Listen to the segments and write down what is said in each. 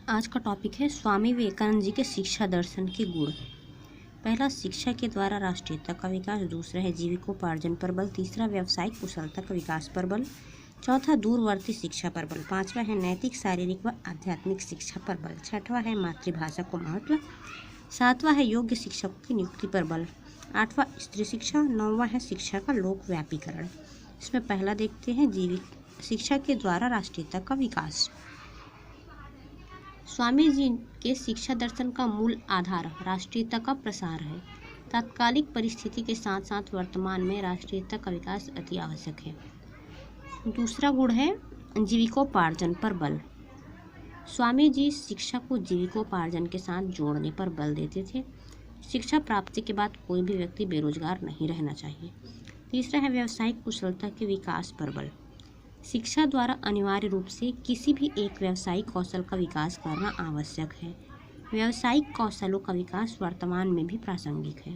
आज का टॉपिक है स्वामी विवेकानंद जी के शिक्षा दर्शन के गुण। पहला, शिक्षा के द्वारा राष्ट्रीयता का विकास। दूसरा है जीविकोपार्जन पर बल। तीसरा, व्यावसायिक कुशलता का विकास पर बल। चौथा, दूरवर्ती शिक्षा पर बल। पांचवा है नैतिक, शारीरिक व आध्यात्मिक शिक्षा पर बल। छठवां है मातृभाषा को महत्व। सातवां है योग्य शिक्षकों की नियुक्ति पर बल। आठवां स्त्री शिक्षा। नौवां है शिक्षा का लोकव्यापीकरण। इसमें पहला देखते हैं जीविक शिक्षा के द्वारा राष्ट्रीयता का विकास। स्वामी जी के शिक्षा दर्शन का मूल आधार राष्ट्रीयता का प्रसार है। तात्कालिक परिस्थिति के साथ साथ वर्तमान में राष्ट्रीयता का विकास अति आवश्यक है। दूसरा गुण है जीविकोपार्जन पर बल। स्वामी जी शिक्षा को जीविकोपार्जन के साथ जोड़ने पर बल देते थे। शिक्षा प्राप्ति के बाद कोई भी व्यक्ति बेरोजगार नहीं रहना चाहिए। तीसरा है व्यावसायिक कुशलता के विकास पर बल। शिक्षा द्वारा अनिवार्य रूप से किसी भी एक व्यावसायिक कौशल का विकास करना आवश्यक है। व्यावसायिक कौशलों का विकास वर्तमान में भी प्रासंगिक है।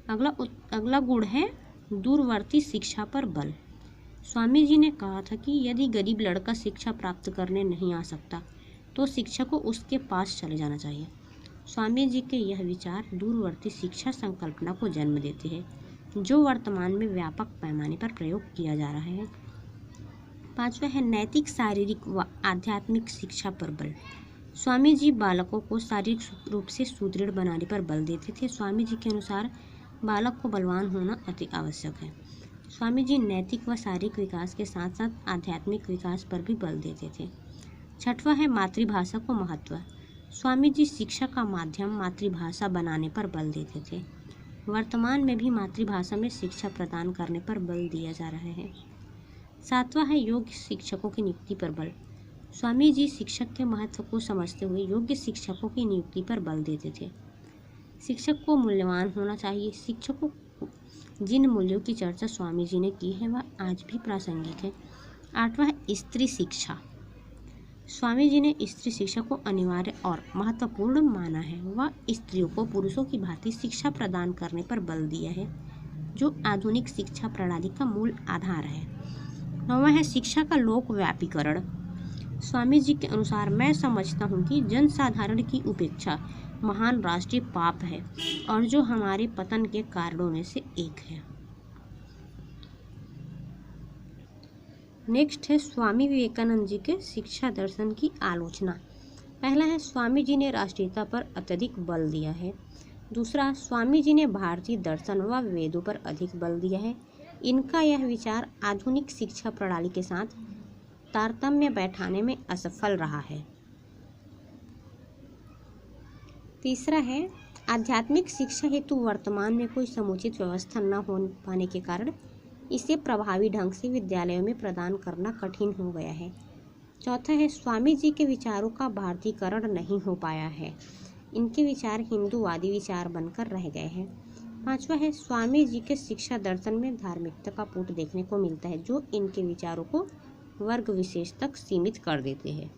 अगला गुण है दूरवर्ती शिक्षा पर बल। स्वामी जी ने कहा था कि यदि गरीब लड़का शिक्षा प्राप्त करने नहीं आ सकता तो शिक्षक को उसके पास चले जाना चाहिए। स्वामी जी के यह विचार दूरवर्ती शिक्षा संकल्पना को जन्म देते हैं, जो वर्तमान में व्यापक पैमाने पर प्रयोग किया जा रहा है। पांचवा है नैतिक, शारीरिक व आध्यात्मिक शिक्षा पर बल। स्वामी जी बालकों को शारीरिक रूप से सुदृढ़ बनाने पर बल देते थे। स्वामी जी के अनुसार बालक को बलवान होना अति आवश्यक है। स्वामी जी नैतिक व शारीरिक विकास के साथ साथ आध्यात्मिक विकास पर भी बल देते थे। छठवां है मातृभाषा को महत्व। स्वामी जी शिक्षा का माध्यम मातृभाषा बनाने पर बल देते थे। वर्तमान में भी मातृभाषा में शिक्षा प्रदान करने पर बल दिया जा रहा है। सातवां है योग्य शिक्षकों की नियुक्ति पर बल। स्वामी जी शिक्षक के महत्व को समझते हुए योग्य शिक्षकों की नियुक्ति पर बल देते थे। शिक्षक को मूल्यवान होना चाहिए। शिक्षकों जिन मूल्यों की चर्चा स्वामी जी ने की है वह आज भी प्रासंगिक है। आठवां है स्त्री शिक्षा। स्वामी जी ने स्त्री शिक्षा को अनिवार्य और महत्वपूर्ण माना है। वह स्त्रियों को पुरुषों की भांति शिक्षा प्रदान करने पर बल दिया है, जो आधुनिक शिक्षा प्रणाली का मूल आधार है। नौवां है शिक्षा का लोकव्यापीकरण। स्वामी जी के अनुसार मैं समझता हूँ कि जनसाधारण की उपेक्षा महान राष्ट्रीय पाप है और जो हमारे पतन के कारणों में से एक है। नेक्स्ट है स्वामी विवेकानंद जी के शिक्षा दर्शन की आलोचना। पहला है स्वामी जी ने राष्ट्रीयता पर अत्यधिक बल दिया है। दूसरा, स्वामी जी ने भारतीय दर्शन व वेदों पर अधिक बल दिया है। इनका यह विचार आधुनिक शिक्षा प्रणाली के साथ तारतम्य बैठाने में असफल रहा है। तीसरा है आध्यात्मिक शिक्षा हेतु वर्तमान में कोई समुचित व्यवस्था न हो पाने के कारण इसे प्रभावी ढंग से विद्यालयों में प्रदान करना कठिन हो गया है। चौथा है स्वामी जी के विचारों का भारतीकरण नहीं हो पाया है। इनके विचार हिंदूवादी विचार बनकर रह गए हैं। पांचवा है स्वामी जी के शिक्षा दर्शन में धार्मिकता का पुट देखने को मिलता है, जो इनके विचारों को वर्ग विशेष तक सीमित कर देते हैं।